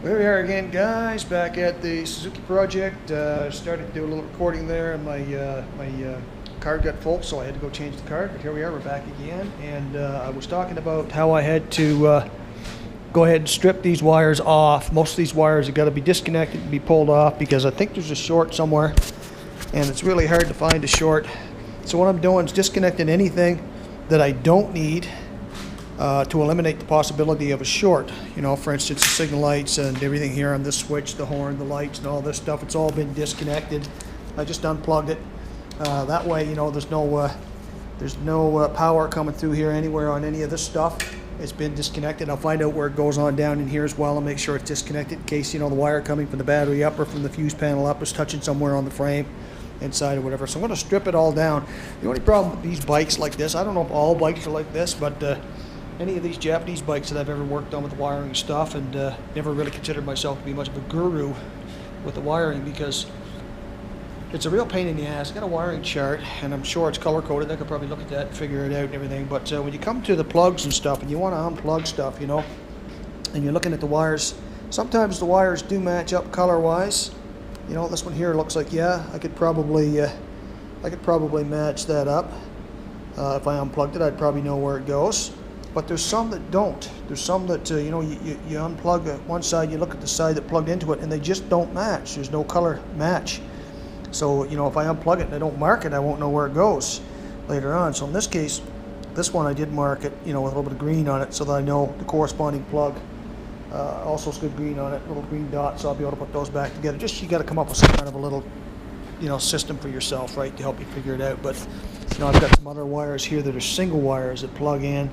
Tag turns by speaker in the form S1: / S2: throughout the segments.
S1: Here we are again, guys, back at the Suzuki project. Started to do a little recording there, and my card got full, so I had to go change the card. But here we are, we're back again, and I was talking about how I had to go ahead and strip these wires off. Most of these wires have got to be disconnected and be pulled off because I think there's a short somewhere, and it's really hard to find a short. So what I'm doing is disconnecting anything that I don't need to eliminate the possibility of a short. You know, for instance, the signal lights and everything here on this switch, the horn, the lights, and all this stuff, it's all been disconnected. I just unplugged it. That way, you know, there's no power coming through here anywhere on any of this stuff. It's been disconnected. I'll find out where it goes on down in here as well and make sure it's disconnected in case, you know, the wire coming from the battery up or from the fuse panel up is touching somewhere on the frame inside or whatever. So I'm going to strip it all down. The only problem with these bikes like this, I don't know if all bikes are like this, but any of these Japanese bikes that I've ever worked on with wiring stuff, and never really considered myself to be much of a guru with the wiring because it's a real pain in the ass. I got a wiring chart, and I'm sure it's color coded. I could probably look at that and figure it out and everything. But when you come to the plugs and stuff, and you want to unplug stuff, you know, and you're looking at the wires, sometimes the wires do match up color-wise. You know, this one here looks like, yeah, I could probably match that up. If I unplugged it, I'd probably know where it goes. But there's some that don't. There's some that, you know, you unplug one side, you look at the side that plugged into it, and they just don't match. There's no color match. So, you know, if I unplug it and I don't mark it, I won't know where it goes later on. So in this case, this one I did mark it, you know, with a little bit of green on it so that I know the corresponding plug. Also good green on it, little green dots, so I'll be able to put those back together. Just, you got to come up with some kind of a little, you know, system for yourself, right, to help you figure it out. But, you know, I've got some other wires here that are single wires that plug in.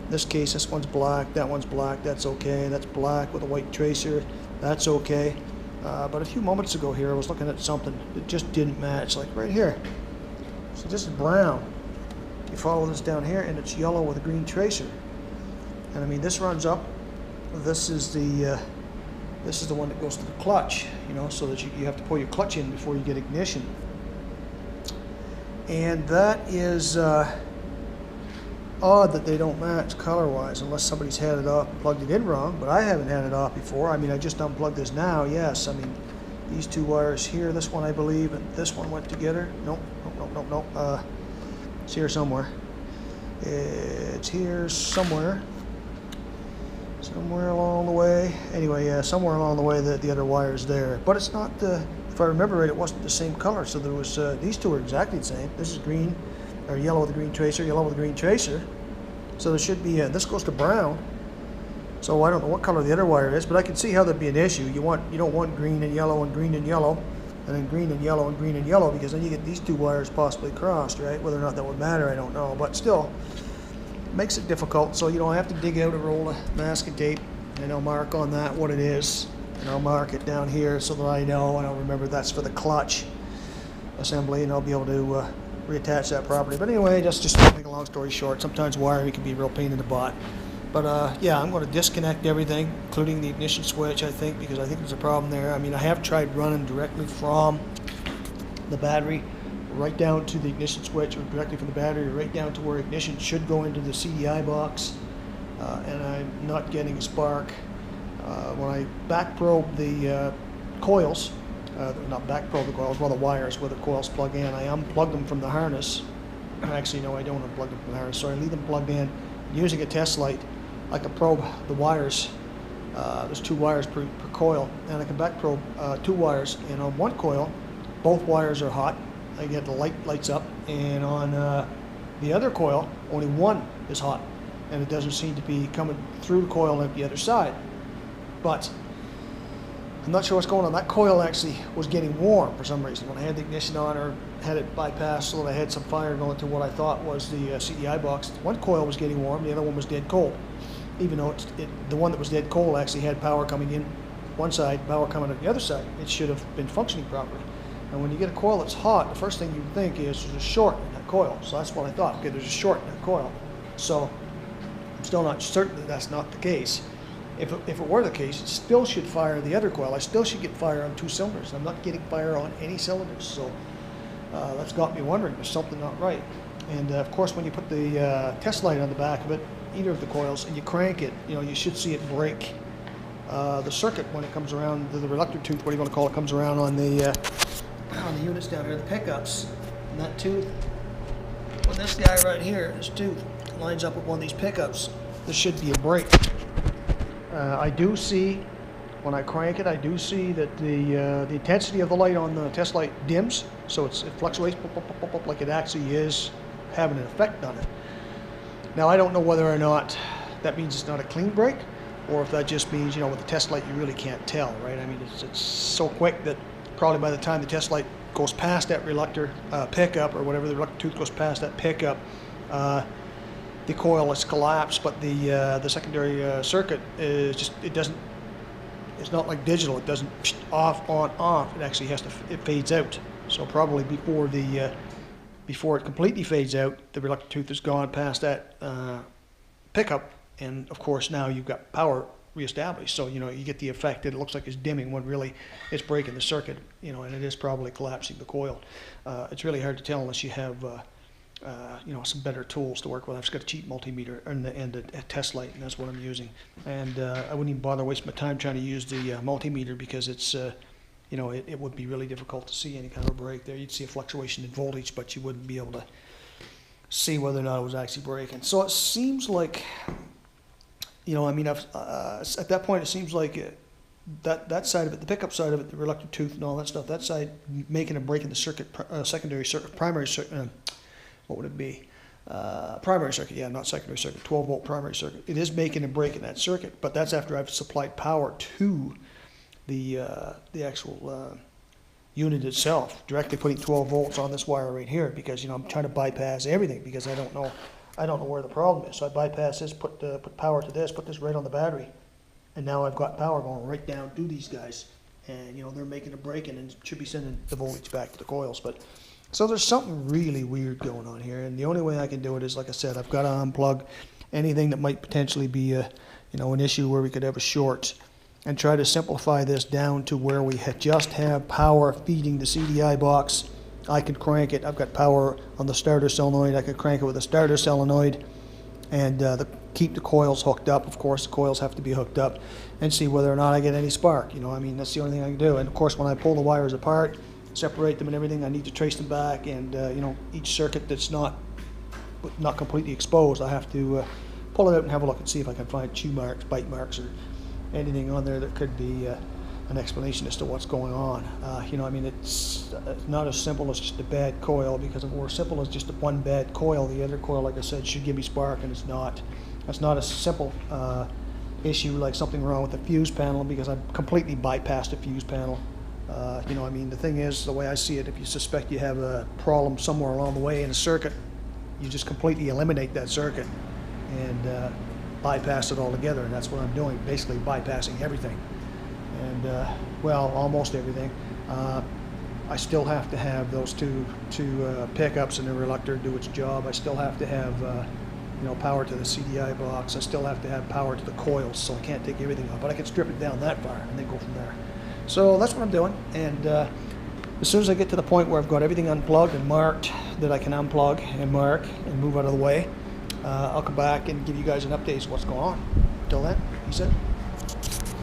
S1: In this case, this one's black, that one's black, that's okay. That's black with a white tracer, that's okay. But a few moments ago here, I was looking at something that just didn't match, like right here. So this is brown. You follow this down here, and it's yellow with a green tracer. And I mean, this runs up. This is the one that goes to the clutch, you know, so that you have to pull your clutch in before you get ignition. And that is odd that they don't match color-wise unless somebody's had it off and plugged it in wrong, but I haven't had it off before. I mean, I just unplugged this now, yes. I mean, these two wires here, this one I believe, and this one went together. Nope. It's here somewhere. It's here somewhere. Somewhere along the way. Anyway, yeah, somewhere along the way the other wire's there. But it's not, if I remember right, it wasn't the same color, so there was, these two are exactly the same. This is green, or yellow with a green tracer, yellow with a green tracer. So there should be, this goes to brown. So I don't know what color the other wire is, but I can see how that'd be an issue. You don't want green and yellow and green and yellow, and then green and yellow and green and yellow, because then you get these two wires possibly crossed, right? Whether or not that would matter, I don't know, but still, it makes it difficult. So, you know, I have to dig out a roll of masking tape, and I'll mark on that what it is, and I'll mark it down here so that I know, and I'll remember that's for the clutch assembly, and I'll be able to reattach that properly. But anyway, just to make a long story short, sometimes wiring can be a real pain in the butt. But yeah, I'm going to disconnect everything, including the ignition switch, I think, because I think there's a problem there. I mean, I have tried running directly from the battery right down to the ignition switch, or directly from the battery right down to where ignition should go into the CDI box, and I'm not getting a spark. When I back probe the coils, not back probe the coils, well, the wires where the coils plug in, I unplug them from the harness. Actually, no, I don't unplug them from the harness, so I leave them plugged in. Using a test light, I can probe the wires. There's two wires per coil, and I can back probe two wires, and on one coil, both wires are hot. I get the lights up, and on the other coil, only one is hot, and it doesn't seem to be coming through the coil at the other side. But I'm not sure what's going on. That coil actually was getting warm for some reason. When I had the ignition on, or had it bypassed so that I had some fire going to what I thought was the CDI box, one coil was getting warm, the other one was dead cold. Even though the one that was dead cold actually had power coming in one side, power coming out the other side. It should have been functioning properly. And when you get a coil that's hot, the first thing you think is there's a short in that coil. So that's what I thought. Okay, there's a short in that coil. So I'm still not certain that that's not the case. If it were the case, it still should fire the other coil. I still should get fire on two cylinders. I'm not getting fire on any cylinders. So that's got me wondering, there's something not right. And of course, when you put the test light on the back of it, either of the coils, and you crank it, you know, you should see it break the circuit when it comes around, the reluctor tooth, what do you want to call it, comes around on the units down here, the pickups. And that tooth, when this guy right here, this tooth, lines up with one of these pickups, this should be a break. I do see, when I crank it, I do see that the intensity of the light on the test light dims, so it fluctuates like it actually is having an effect on it. Now I don't know whether or not that means it's not a clean break, or if that just means, with the test light you really can't tell, right? I mean, it's so quick that probably by the time the test light goes past that reluctor pickup, or whatever, the reluctor tooth goes past that pickup, the coil has collapsed, but the secondary circuit is just, it's not like digital. It doesn't off, on, off. It actually it fades out. So probably before it completely fades out, the reluctor tooth has gone past that pickup, and of course now you've got power reestablished. So you get the effect that it looks like it's dimming when really it's breaking the circuit, and it is probably collapsing the coil. It's really hard to tell unless you have some better tools to work with. I've just got a cheap multimeter and a test light, and that's what I'm using. And I wouldn't even bother wasting my time trying to use the multimeter, because it's it would be really difficult to see any kind of break there. You'd see a fluctuation in voltage, but you wouldn't be able to see whether or not it was actually breaking. So it seems like, at that point it seems like that side of it, the pickup side of it, the reluctor tooth and all that stuff, that side making a break in the circuit, secondary circuit, primary circuit, what would it be? Primary circuit, yeah, not secondary circuit, 12-volt primary circuit. It is making a break in that circuit, but that's after I've supplied power to the actual unit itself, directly putting 12 volts on this wire right here, because I'm trying to bypass everything, because I don't know where the problem is. So I bypass this, put power to this, put this right on the battery, and now I've got power going right down to these guys, and they're making a break, and it should be sending the voltage back to the coils. But so there's something really weird going on here, and the only way I can do it is, like I said, I've got to unplug anything that might potentially be an issue where we could have a short, and try to simplify this down to where we just have power feeding the CDI box. I can crank it. I've got power on the starter solenoid. I can crank it with a starter solenoid, and keep the coils hooked up. Of course, the coils have to be hooked up, and see whether or not I get any spark. That's the only thing I can do. And of course, when I pull the wires apart, separate them and everything, I need to trace them back. And each circuit that's not completely exposed, I have to pull it out and have a look and see if I can find chew marks, bite marks, or anything on there that could be an explanation as to what's going on. It's not as simple as just a bad coil, because if it were simple as just one bad coil, the other coil, like I said, should give me spark, and it's not. That's not a simple issue like something wrong with the fuse panel, because I've completely bypassed the fuse panel. The thing is, the way I see it, if you suspect you have a problem somewhere along the way in a circuit, you just completely eliminate that circuit and bypass it altogether, and that's what I'm doing, basically bypassing everything. And well, almost everything. I still have to have those two pickups and the reluctor do its job. I still have to have power to the CDI box. I still have to have power to the coils, so I can't take everything off, but I can strip it down that far and then go from there. So that's what I'm doing, and as soon as I get to the point where I've got everything unplugged and marked that I can unplug and mark and move out of the way, I'll come back and give you guys an update as to what's going on. Until then, peace out.